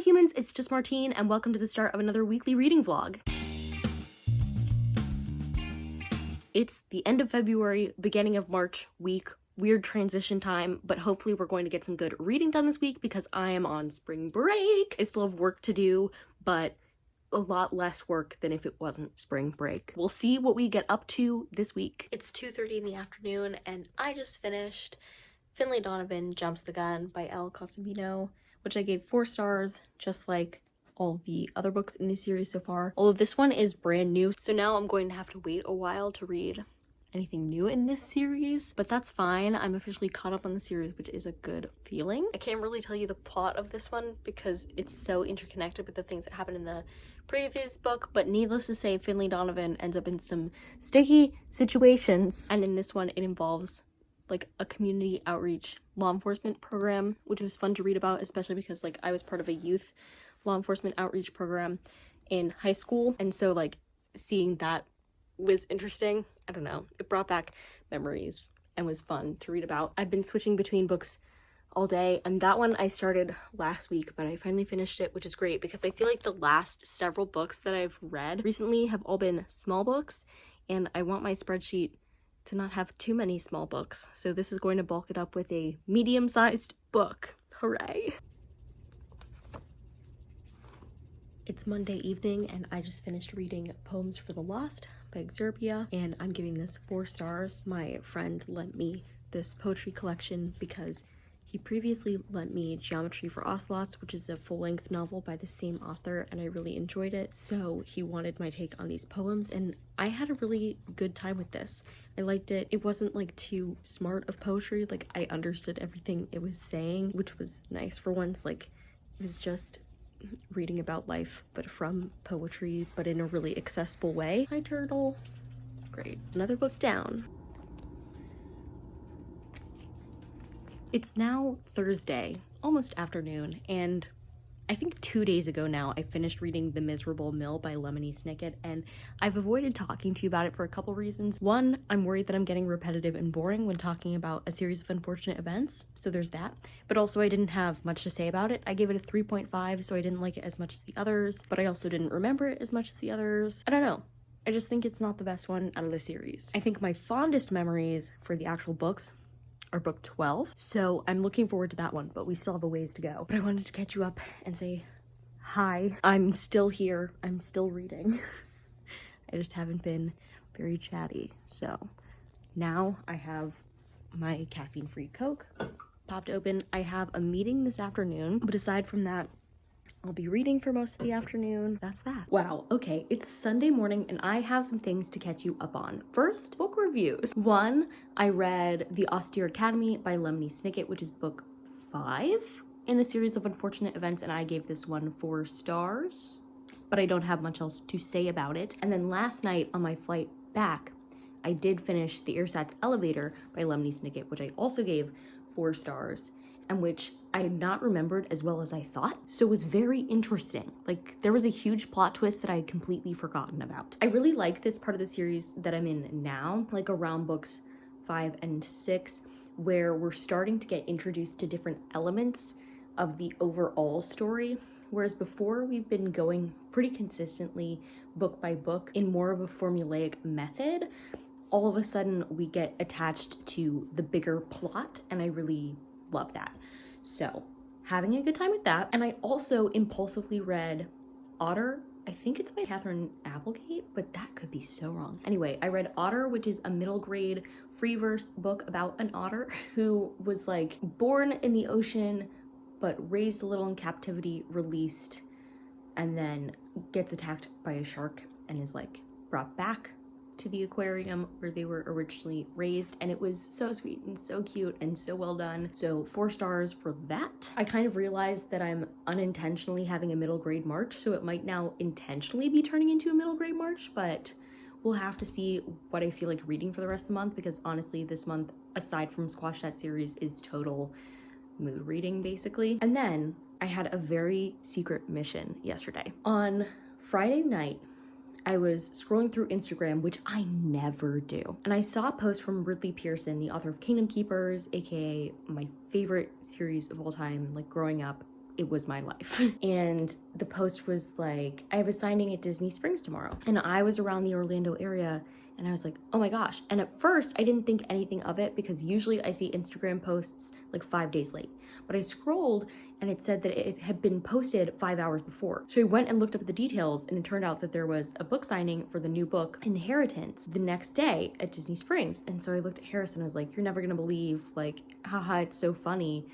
humans, it's just Martine, and welcome to the start of another weekly reading vlog. It's the end of February, beginning of March week, weird transition time, but hopefully we're going to get some good reading done this week because I am on spring break. I still have work to do, but a lot less work than if it wasn't spring break. We'll see what we get up to this week. It's 2:30 in the afternoon and I just finished Finlay Donovan Jumps the Gun by Elle Cosimino, which I gave 4 stars, just like all the other books in this series so far. Although this one is brand new, so now I'm going to have to wait a while to read anything new in this series, but that's fine. I'm officially caught up on the series, which is a good feeling. I can't really tell you the plot of this one because it's so interconnected with the things that happened in the previous book, but needless to say, Finlay Donovan ends up in some sticky situations, and in this one it involves like a community outreach law enforcement program, which was fun to read about, especially because like I was part of a youth law enforcement outreach program in high school, and so like seeing that was interesting. I don't know, it brought back memories and was fun to read about. I've been switching between books all day, and that one I started last week, but I finally finished it, which is great because I feel like the last several books that I've read recently have all been small books, and I want my spreadsheet to not have too many small books, so this is going to bulk it up with a medium-sized book. Hooray! It's Monday evening and I just finished reading Poems for the Lost by Xerbia, and I'm giving this 4 stars. My friend lent me this poetry collection because he previously lent me Geometry for Ocelots, which is a full-length novel by the same author, and I really enjoyed it, so he wanted my take on these poems, and I had a really good time with this. I liked it. It wasn't like too smart of poetry, like I understood everything it was saying, which was nice for once. Like it was just reading about life, but from poetry, but in a really accessible way. Hi, turtle. Great. Another book down. It's now Thursday, almost afternoon, and I think 2 days ago now I finished reading The Miserable Mill by Lemony Snicket, and I've avoided talking to you about it for a couple reasons. One, I'm worried that I'm getting repetitive and boring when talking about a series of unfortunate events, so there's that. But also I didn't have much to say about it. I gave it a 3.5, so I didn't like it as much as the others, but I also didn't remember it as much as the others. I don't know. I just think it's not the best one out of the series. I think my fondest memories for the actual books are book 12, so I'm looking forward to that one, but we still have a ways to go. But I wanted to catch you up and say hi. I'm still here. I'm still reading. I just haven't been very chatty. So now I have my caffeine-free Coke popped open. I have a meeting this afternoon, but aside from that, I'll be reading for most of the afternoon. That's that. Wow, okay, it's Sunday morning and I have some things to catch you up on. First, book reviews. One, I read The Austere Academy by Lemony Snicket, which is book 5 in a series of unfortunate events, and I gave this one 4 stars, but I don't have much else to say about it. And then last night on my flight back, I did finish The Ersatz Elevator by Lemony Snicket, which I also gave 4 stars, and which I had not remembered as well as I thought, so it was very interesting. Like, there was a huge plot twist that I had completely forgotten about. I really like this part of the series that I'm in now, like around books 5 and 6, where we're starting to get introduced to different elements of the overall story, whereas before we've been going pretty consistently book by book in more of a formulaic method. All of a sudden we get attached to the bigger plot, and I really love that. So having a good time with that. And I also impulsively read Otter. I think it's by Catherine Applegate, but that could be so wrong. Anyway, I read Otter, which is a middle grade free verse book about an otter who was like born in the ocean but raised a little in captivity, released, and then gets attacked by a shark and is like brought back to the aquarium where they were originally raised, and it was so sweet and so cute and so well done. So 4 stars for that. I kind of realized that I'm unintentionally having a middle grade March, so it might now intentionally be turning into a middle grade March, but we'll have to see what I feel like reading for the rest of the month, because honestly this month, aside from Squash That series, is total mood reading basically. And then I had a very secret mission yesterday. On Friday night, I was scrolling through Instagram, which I never do, and I saw a post from Ridley Pearson, the author of Kingdom Keepers, aka my favorite series of all time, like growing up, it was my life. And the post was like, I have a signing at Disney Springs tomorrow. And I was around the Orlando area and I was like, oh my gosh. And at first I didn't think anything of it because usually I see Instagram posts like 5 days late. But I scrolled and it said that it had been posted 5 hours before. So I went and looked up the details and it turned out that there was a book signing for the new book, Inheritance, the next day at Disney Springs. And so I looked at Harris and I was like, you're never gonna believe, like, haha, it's so funny.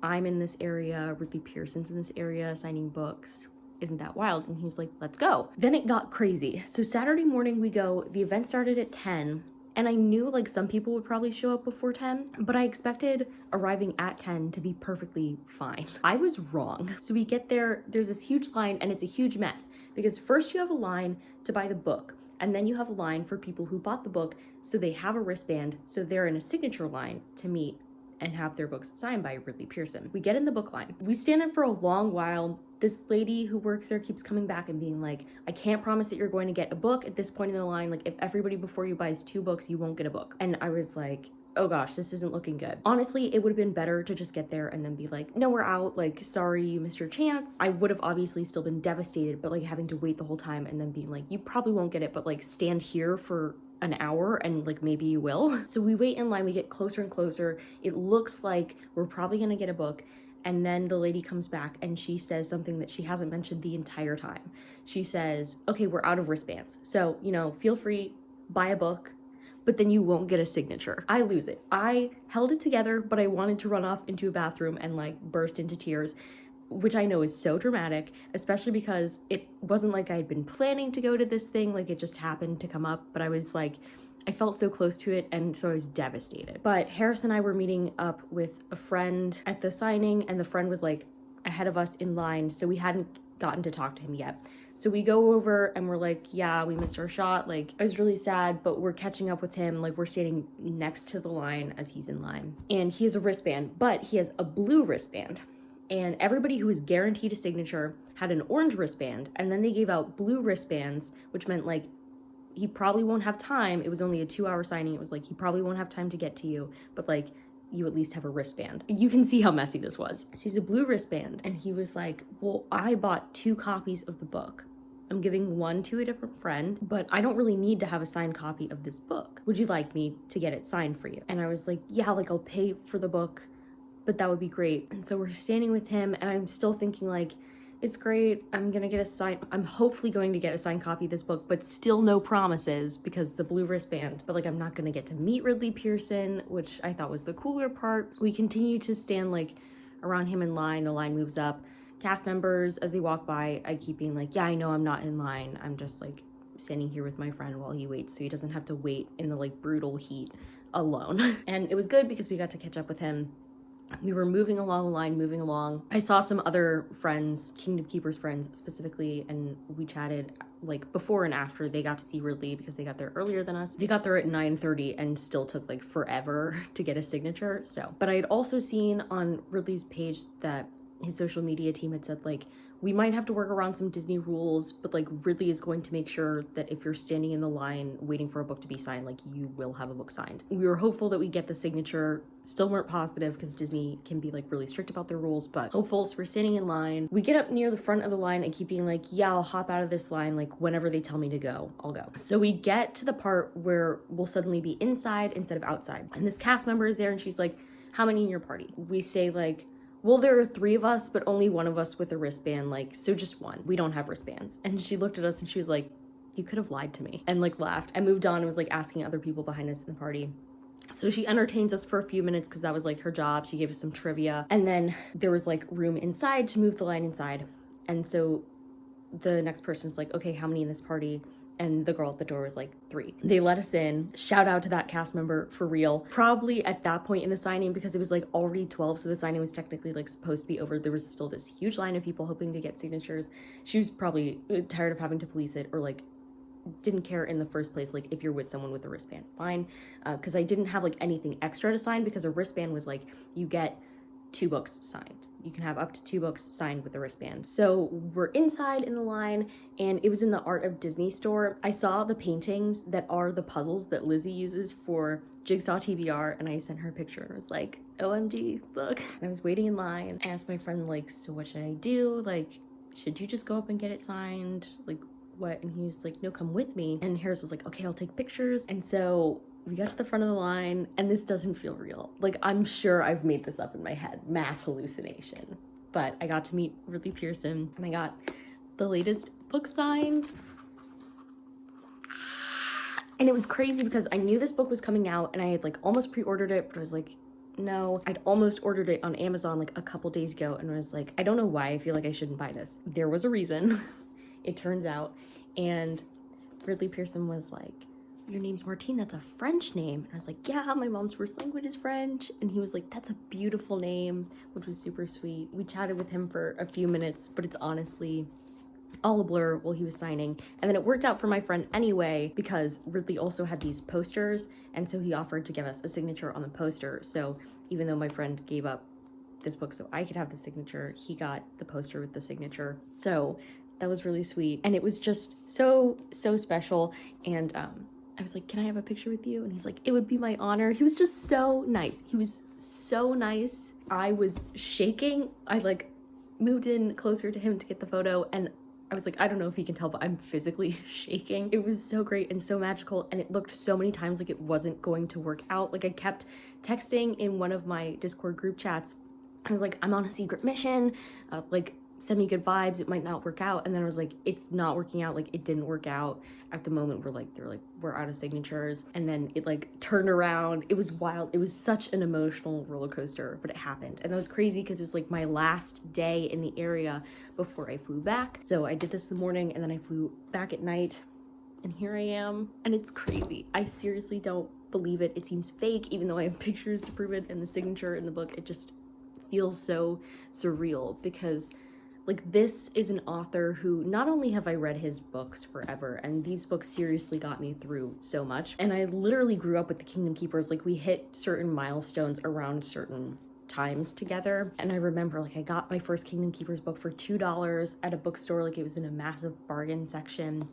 I'm in this area, Ridley Pearson's in this area signing books. Isn't that wild? And he was like, let's go. Then it got crazy. So Saturday morning we go, the event started at 10. And I knew like some people would probably show up before 10, but I expected arriving at 10 to be perfectly fine. I was wrong. So we get there, there's this huge line and it's a huge mess because first you have a line to buy the book and then you have a line for people who bought the book so they have a wristband so they're in a signature line to meet and have their books signed by Ridley Pearson. We get in the book line. We stand in for a long while. This lady who works there keeps coming back and being like, I can't promise that you're going to get a book at this point in the line. Like if everybody before you buys 2 books, you won't get a book. And I was like, oh gosh, this isn't looking good. Honestly, it would have been better to just get there and then be like, no, we're out. Like, sorry, you missed your chance. I would have obviously still been devastated, but like having to wait the whole time and then being like, you probably won't get it, but like stand here for an hour and like maybe you will. So we wait in line, we get closer and closer. It looks like we're probably gonna get a book. And then the lady comes back and she says something that she hasn't mentioned the entire time. She says, okay, we're out of wristbands. So, you know, feel free, buy a book, but then you won't get a signature. I lose it. I held it together, but I wanted to run off into a bathroom and like burst into tears, which I know is so dramatic, especially because it wasn't like I had been planning to go to this thing, like it just happened to come up, but I was like, I felt so close to it and so I was devastated. But Harris and I were meeting up with a friend at the signing and the friend was like ahead of us in line, so we hadn't gotten to talk to him yet. So we go over and we're like, yeah, we missed our shot. Like, I was really sad, but we're catching up with him. Like, we're standing next to the line as he's in line. And he has a wristband, but he has a blue wristband. And everybody who was guaranteed a signature had an orange wristband. And then they gave out blue wristbands, which meant like, he probably won't have time. It was only a 2-hour signing. It was like, he probably won't have time to get to you, but like, you at least have a wristband. You can see how messy this was. So he's a blue wristband. And he was like, well, I bought 2 copies of the book. I'm giving one to a different friend, but I don't really need to have a signed copy of this book. Would you like me to get it signed for you? And I was like, yeah, like I'll pay for the book, but that would be great. And so we're standing with him and I'm still thinking like, it's great. I'm hopefully going to get a signed copy of this book, but still no promises because the blue wristband. But like, I'm not gonna get to meet Ridley Pearson, which I thought was the cooler part. We continue to stand like around him in line. The line moves up. Cast members, as they walk by, I keep being like, yeah, I know I'm not in line. I'm just like standing here with my friend while he waits so he doesn't have to wait in the like brutal heat alone. And it was good because we got to catch up with him. We were moving along the line, moving along. I saw some other friends, Kingdom Keepers friends specifically, and we chatted like before and after they got to see Ridley because they got there earlier than us. They got there at 9:30 and still took like forever to get a signature. So, but I had also seen on Ridley's page that his social media team had said like, we might have to work around some Disney rules, but like Ridley is going to make sure that if you're standing in the line waiting for a book to be signed, like you will have a book signed. We were hopeful that we get the signature, still weren't positive because Disney can be like really strict about their rules, but hopeful. So we're standing in line. We get up near the front of the line and keep being like, yeah, I'll hop out of this line. Like whenever they tell me to go, I'll go. So we get to the part where we'll suddenly be inside instead of outside. And this cast member is there and she's like, how many in your party? We say like, well, there are 3 of us, but only one of us with a wristband, like, so just one. We don't have wristbands. And she looked at us and she was like, you could have lied to me, and like laughed. I moved on and was like asking other people behind us in the party. So she entertains us for a few minutes because that was like her job. She gave us some trivia. And then there was like room inside to move the line inside. And so the next person's like, okay, how many in this party? And the girl at the door was like 3. They let us in. Shout out to that cast member for real. Probably at that point in the signing, because it was like already 12, so the signing was technically like supposed to be over. There was still this huge line of people hoping to get signatures. She was probably tired of having to police it, or like didn't care in the first place. Like if you're with someone with a wristband, fine. Because I didn't have like anything extra to sign because a wristband was like, you get 2 books signed. You can have up to 2 books signed with a wristband. So we're inside in the line, and it was in the Art of Disney store. I saw the paintings that are the puzzles that Lizzie uses for Jigsaw TBR, and I sent her a picture and was like, OMG, look. And I was waiting in line. I asked my friend, like, so what should I do? Like, should you just go up and get it signed? Like, what? And he was like, no, come with me. And Harris was like, okay, I'll take pictures. And so we got to the front of the line, and this doesn't feel real. Like, I'm sure I've made this up in my head, mass hallucination. But I got to meet Ridley Pearson, and I got the latest book signed. And it was crazy because I knew this book was coming out, and I had like almost pre-ordered it, but I was like, no. I'd almost ordered it on Amazon like a couple days ago, and I was like, I don't know why I feel like I shouldn't buy this. There was a reason, it turns out. And Ridley Pearson was like, your name's Martine, that's a French name. And I was like, yeah, my mom's first language is French. And he was like, that's a beautiful name, which was super sweet. We chatted with him for a few minutes, but it's honestly all a blur while he was signing. And then it worked out for my friend anyway, because Ridley also had these posters, and so he offered to give us a signature on the poster. So even though my friend gave up this book so I could have the signature, he got the poster with the signature. So that was really sweet, and it was just so special. And I was like, can I have a picture with you? And he's like, it would be my honor. He was just so nice. He was so nice. I was shaking. I like moved in closer to him to get the photo, and I was like, I don't know if he can tell, but I'm physically shaking. It was so great and so magical, and it looked so many times like it wasn't going to work out. Like, I kept texting in one of my Discord group chats. I was like, I'm on a secret mission, like, send me good vibes, it might not work out. And then I was like, it's not working out. Like, it didn't work out. At the moment, they're like, we're out of signatures. And then it like turned around. It was wild. It was such an emotional roller coaster, but it happened. And that was crazy because it was like my last day in the area before I flew back. So I did this in the morning, and then I flew back at night, and here I am. And it's crazy. I seriously don't believe it. It seems fake, even though I have pictures to prove it and the signature in the book. It just feels so surreal because like, this is an author who not only have I read his books forever, and these books seriously got me through so much, and I literally grew up with the Kingdom Keepers. Like, we hit certain milestones around certain times together. And I remember, like, I got my first Kingdom Keepers book for $2 at a bookstore. Like, it was in a massive bargain section.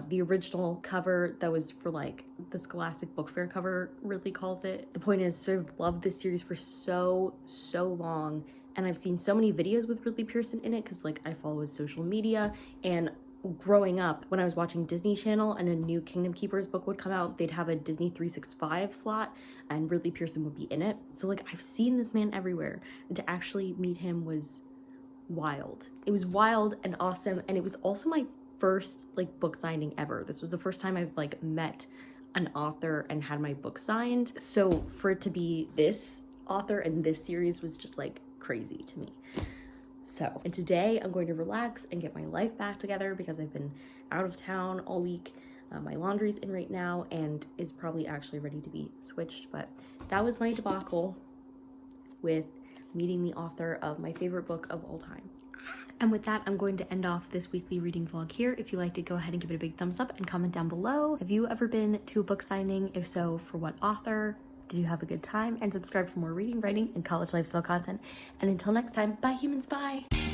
The original cover that was for like the Scholastic Book Fair cover really calls it. The point is, so I've loved this series for so long. And I've seen so many videos with Ridley Pearson in it because like I follow his social media. And growing up, when I was watching Disney Channel and a new Kingdom Keepers book would come out, they'd have a Disney 365 slot and Ridley Pearson would be in it. So like, I've seen this man everywhere, and to actually meet him was wild. It was wild and awesome. And it was also my first like book signing ever. This was the first time I've like met an author and had my book signed. So for it to be this author and this series was just like crazy to me. So, and today I'm going to relax and get my life back together because I've been out of town all week. My laundry's in right now and is probably actually ready to be switched, but that was my debacle with meeting the author of my favorite book of all time. And with that, I'm going to end off this weekly reading vlog here. If you liked it, go ahead and give it a big thumbs up and comment down below. Have you ever been to a book signing? If so, for what author? Did you have a good time? And subscribe for more reading, writing, and college lifestyle content. And until next time, bye humans, bye!